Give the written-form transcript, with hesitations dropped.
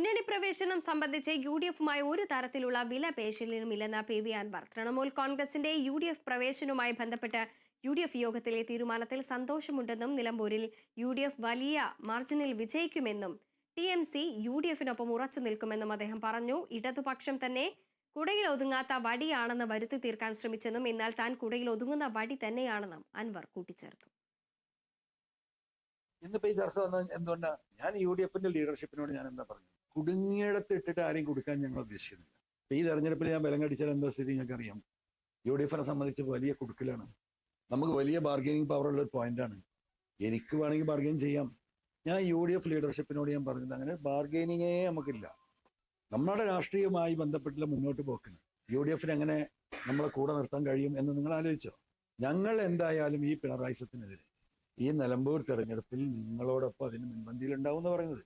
മുന്നണി പ്രവേശനം സംബന്ധിച്ച് UDF-മായി ഒരു തരത്തിലുള്ള വില പേശലിനുമില്ലെന്ന് PV അൻവർ. തൃണമൂൽ കോൺഗ്രസിന്റെ UDF പ്രവേശനവുമായി ബന്ധപ്പെട്ട് UDF യോഗത്തിലെ തീരുമാനത്തിൽ സന്തോഷമുണ്ടെന്നും നിലമ്പൂരിൽ UDF വലിയ മാർജിനിൽ വിജയിക്കുമെന്നും TMC UDF-നൊപ്പം ഉറച്ചു നിൽക്കുമെന്നും അദ്ദേഹം പറഞ്ഞു. ഇടതുപക്ഷം തന്നെ കുടയിൽ ഒതുങ്ങാത്ത വടിയാണെന്ന് വരുത്തി തീർക്കാൻ ശ്രമിച്ചെന്നും എന്നാൽ താൻ കുടയിൽ ഒതുങ്ങുന്ന വടി തന്നെയാണെന്നും അൻവർ കൂട്ടിച്ചേർത്തു. ഇന്നിപ്പോ ഈ ചർച്ച വന്ന എന്തുകൊണ്ടാണ് ഞാൻ UDF-ന്റെ ലീഡർഷിപ്പിനോട് ഞാൻ എന്താ പറഞ്ഞു, കുടുങ്ങിയിടത്ത് ഇട്ടിട്ട് ആരെയും കൊടുക്കാൻ ഞങ്ങൾ ഉദ്ദേശിക്കുന്നില്ല. അപ്പൊ ഈ തെരഞ്ഞെടുപ്പിൽ ഞാൻ ബലം കടിച്ചാൽ എന്താ സ്ഥിതി നിങ്ങൾക്ക് അറിയാം. UDF-നെ സംബന്ധിച്ച് വലിയ കുടുക്കലാണ്. നമുക്ക് വലിയ ബാർഗനിങ് പവറുള്ള ഒരു പോയിന്റാണ്. എനിക്ക് വേണമെങ്കിൽ ബാർഗെയിൻ ചെയ്യാം. ഞാൻ UDF ലീഡർഷിപ്പിനോട് ഞാൻ പറഞ്ഞത് അങ്ങനെ ബാർഗെയിനിങ്ങേ നമുക്കില്ല. നമ്മുടെ രാഷ്ട്രീയവുമായി ബന്ധപ്പെട്ടുള്ള മുന്നോട്ട് പോക്കിന് UDF-ന് എങ്ങനെ നമ്മളെ കൂടെ നിർത്താൻ കഴിയും എന്ന് നിങ്ങൾ ആലോചിച്ചോ? ഞങ്ങൾ എന്തായാലും ഈ പിണറായിസത്തിനെതിരെ ഈ നിലമ്പൂർ തെരഞ്ഞെടുപ്പിൽ നിങ്ങളോടൊപ്പം അതിന് മുൻപന്തിയിൽ ഉണ്ടാവും എന്ന് പറയുന്നത്.